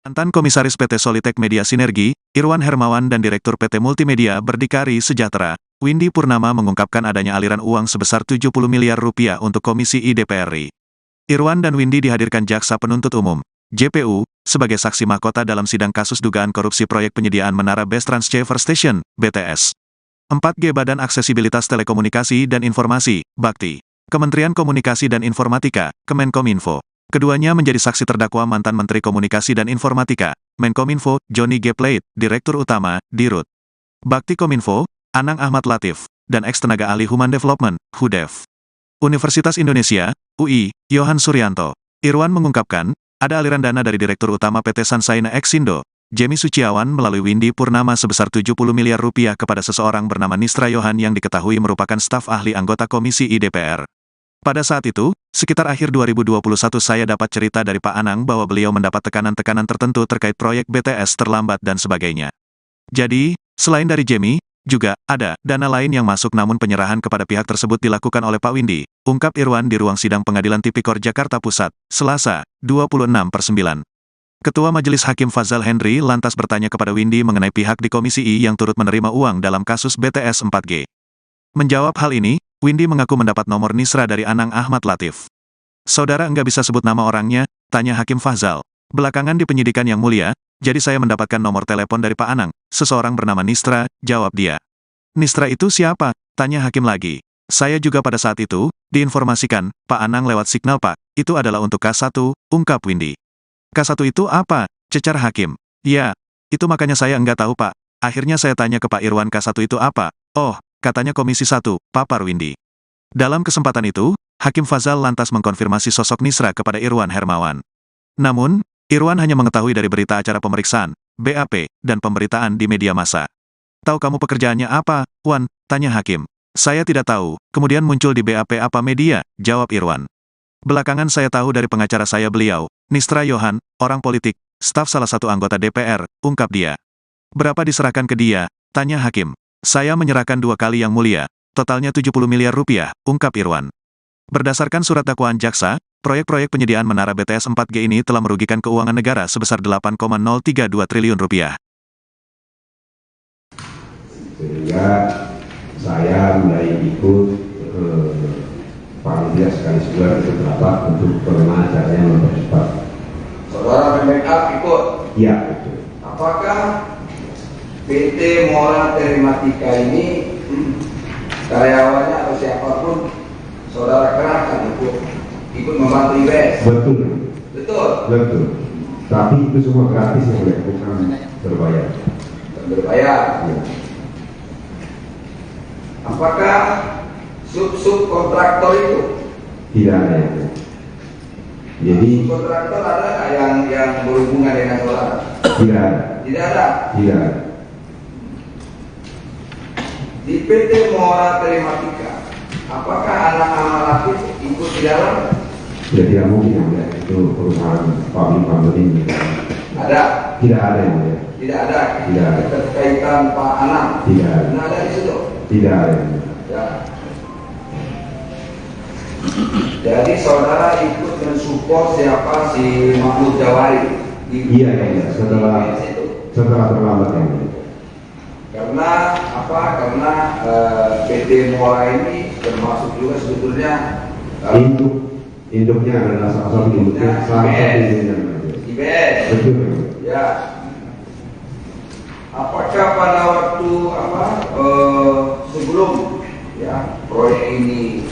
Mantan Komisaris PT Solitek Media Sinergi, Irwan Hermawan dan Direktur PT Multimedia Berdikari Sejahtera, Windy Purnama mengungkapkan adanya aliran uang sebesar 70 miliar rupiah untuk Komisi I DPR RI. Irwan dan Windy dihadirkan Jaksa Penuntut Umum, JPU, sebagai saksi mahkota dalam sidang kasus dugaan korupsi proyek penyediaan Menara Base Transceiver Station, BTS. 4G Badan Aksesibilitas Telekomunikasi dan Informasi, Bakti. Kementerian Komunikasi dan Informatika, Kemenkominfo. Keduanya menjadi saksi terdakwa mantan Menteri Komunikasi dan Informatika, Menkominfo, Johnny G. Plate, Direktur Utama, Dirut. Bakti Kominfo, Anang Ahmad Latif, dan ex-tenaga ahli Human Development, HUDEF. Universitas Indonesia, UI, Yohan Suryanto. Irwan mengungkapkan, ada aliran dana dari Direktur Utama PT Sansaina Exindo, Jemi Suciawan melalui Windy Purnama sebesar 70 miliar rupiah kepada seseorang bernama Nisra Yohan yang diketahui merupakan staf ahli anggota Komisi I DPR. Pada saat itu, sekitar akhir 2021 saya dapat cerita dari Pak Anang bahwa beliau mendapat tekanan-tekanan tertentu terkait proyek BTS terlambat dan sebagainya. Jadi, selain dari Jemi, juga ada dana lain yang masuk namun penyerahan kepada pihak tersebut dilakukan oleh Pak Windy, ungkap Irwan di ruang sidang Pengadilan Tipikor Jakarta Pusat, Selasa, 26/9. Ketua Majelis Hakim Fazal Henry lantas bertanya kepada Windy mengenai pihak di Komisi I yang turut menerima uang dalam kasus BTS 4G. Menjawab hal ini, Windy mengaku mendapat nomor Nisra dari Anang Ahmad Latif. Saudara enggak bisa sebut nama orangnya, tanya Hakim Fazal. Belakangan di penyidikan yang mulia, jadi saya mendapatkan nomor telepon dari Pak Anang, seseorang bernama Nisra, jawab dia. Nisra itu siapa? Tanya Hakim lagi. Saya juga pada saat itu, diinformasikan, Pak Anang lewat signal Pak, itu adalah untuk K1, ungkap Windy. K1 itu apa? Cecar Hakim. Ya, itu makanya saya enggak tahu Pak. Akhirnya saya tanya ke Pak Irwan K1 itu apa? Oh, katanya Komisi 1, papar Windy. Dalam kesempatan itu, Hakim Fazal lantas mengkonfirmasi sosok Nisra kepada Irwan Hermawan. Namun, Irwan hanya mengetahui dari berita acara pemeriksaan, BAP, dan pemberitaan di media massa. Tahu kamu pekerjaannya apa, Wan? Tanya Hakim. Saya tidak tahu, kemudian muncul di BAP apa media, jawab Irwan. Belakangan saya tahu dari pengacara saya beliau, Nisra Yohan, orang politik, staf salah satu anggota DPR, ungkap dia. Berapa diserahkan ke dia? Tanya Hakim. Saya menyerahkan 2 kali yang mulia, totalnya 70 miliar rupiah, ungkap Irwan. Berdasarkan surat dakwaan jaksa, proyek-proyek penyediaan Menara BTS 4G ini telah merugikan keuangan negara sebesar 8,032 triliun rupiah. Sehingga saya mulai ikut paling tidak sekali sebulan beberapa untuk bagaimana caranya mempercepat. Saudara backup ikut? Iya, betul. Apakah PT Mora Telematika ini karyawannya atau siapapun saudara kerahkan ikut membantu IBS? Betul. Betul. Betul. Tapi itu semua gratis yang boleh, bukan berbayar. Berbayar. Ya. Apakah sub kontraktor itu? Tidak ada yang. Jadi Kontraktor ada nggak yang berhubungan dengan saudara? tidak ada. Tidak ada. Tidak ada. Di PT Mora Telematika, apakah anak Latif ikut di dalam? Ya tidak mungkin ya, itu perusahaan public ini. Ada? Tidak ada yang mulia. Tidak ada. Tidak ada. Keterkaitan Pak Anang. Tidak ada. Tidak ada di situ. Tidak ada yang mulia. Ya. Jadi saudara ikut mensupport siapa si Mahmud Jawari? Iya. Setelah terlambat yang mulia. Karena apa? Karena PT Mora ini termasuk juga sebetulnya induknya adalah salah satu induknya IBS. Betul. Ya. Apakah pada waktu sebelum ya proyek ini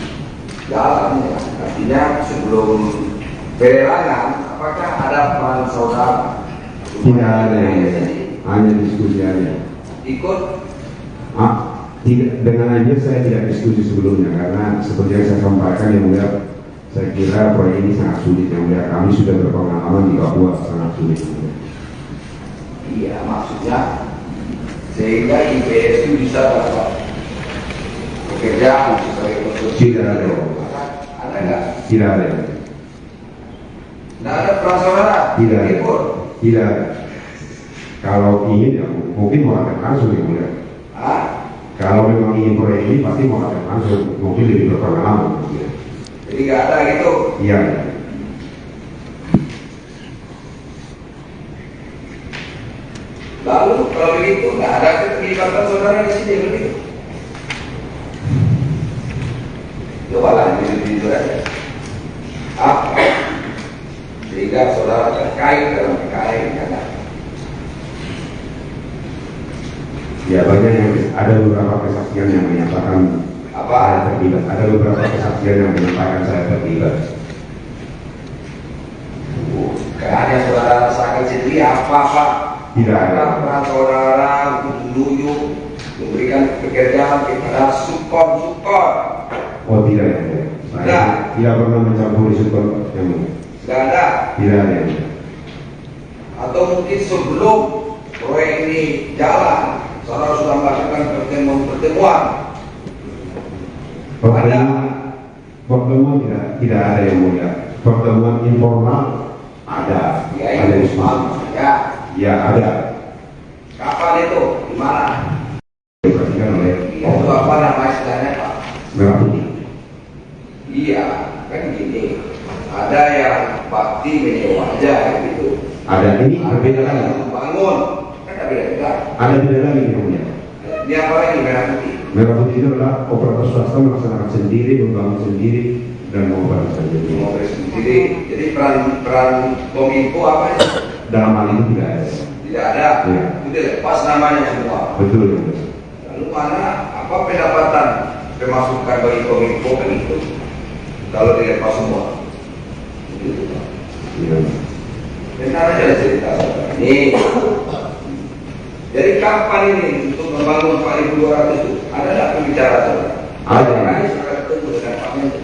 jalan ya, artinya sebelum pelelangan, apakah ada peran saudara? Tidak ada yang mulia. Hanya diskusi aja. Ikut? Tidak, dengan aja saya tidak diskusi sebelumnya karena seperti yang saya sampaikan yang mulia, saya kira proyek ini sangat sulit yang mulia. Kami sudah berpengalaman di Papua, sangat sulit. Iya, maksudnya sehingga IBS itu bisa dapat pekerjaan sebagai konstruksi. Tidak ada. Ada nggak? Tidak ada. Tidak ada peran saudara? Tidak ada. Ikut? Tidak ada. Kalau ingin ya mungkin mau akan langsung yang mulia. Kalau memang ingin proyek ini pasti mau akan langsung, mungkin lebih berpengalaman. Jadi nggak ada gitu? Iya. Lalu kalau begitu nggak ada keterlibatan saudara di sini begitu. Coba lah itu aja. Apa? Sehingga saudara terkait dalam perkara ini kan? Ya banyak yang ada beberapa kesaksian yang menyatakan Apa? saya terlibat. Ada beberapa kesaksian yang menyatakan saya terlibat. Karena saudara rasakan sendiri apa-apa. Tidak ada. Peran saudara untuk menunjuk, memberikan pekerjaan kepada sukon. Oh tidak ya. Saya tidak pernah mencampuri sukon yang Tidak ada. tidak ada. Atau mungkin sebelum proyek ini jalan, saudara sudah melakukan pertemuan. Pertemuan tidak ada yang mulia. Pertemuan informal ada. Ya, Ada itu diskusi. ya. Ya ada. Kapan itu? Di mana? Diperhatikan oleh Itu apa nama istilahnya Pak? Merah Putih. Iya, kan gini. Ada yang bakti menyewa aja gitu. Ada ini berbeda Ada lagi. yang membangun, kan ada beda. Ada beda lagi yang mulia. Ini apa lagi merah putih? Merah Putih itu adalah operator swasta melaksanakan sendiri, membangun sendiri, dan mengoperasikan sendiri. Mengoperasi sendiri. Jadi peran Kominfo apa ya? Dalam hal itu tidak ada. Tidak ada. Ya. Itu lepas namanya semua. Betul. Ya. Lalu mana apa pendapatan pemasukan bagi Kominfo kan itu? Kalau dilepas semua. Gitu. Ya. Benar aja cerita saudara. Ini. Jadi kapan ini untuk membangun 4.200 itu? Ada nggak pembicaraan saudara? Ada. Ini sudah ketemu dengan Pak Menteri.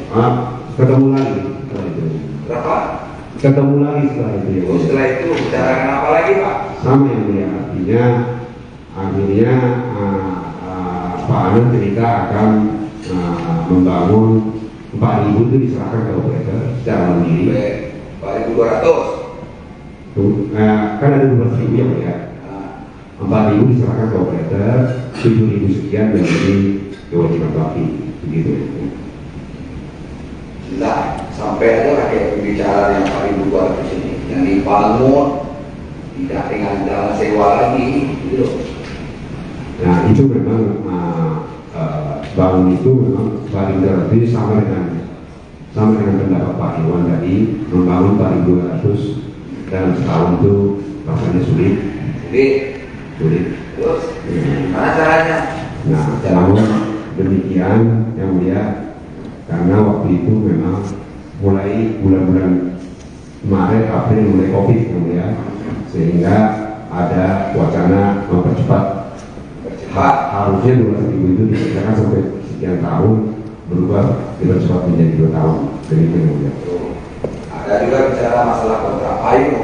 Ketemu lagi setelah itu. Berapa? Ketemu lagi setelah itu. Ya. Oh, setelah itu bicarakan apa lagi Pak? Sama yang mulia, artinya akhirnya Pak Anand cerita akan membangun 4.000 itu diserahkan ke operator secara mandiri. 4.200. Kan ada 12.000 ya, ya. 4.000 diserahkan ke operator, 7.000 sekian menjadi kewajiban bakti, begitu. Nah, sampai ada rakyat pembicaraan yang 4.200 ini yang dibangun tidak dengan jalan sewa lagi, gitu loh. Nah itu memang bangun itu memang paling terakhir sama dengan pendapat Pak Iwan tadi, membangun 4.200 dalam setahun itu rasanya sulit. Terus, mana caranya? Nah, namun demikian yang mulia, karena waktu itu memang mulai bulan-bulan Maret, April mulai COVID yang mulia, sehingga ada wacana mempercepat. Harusnya 2.000 itu dikerjakan sampai sekian tahun, berubah dipercepat menjadi 2 tahun. Demikian yang mulia. Ada juga bicara masalah kontrak payung.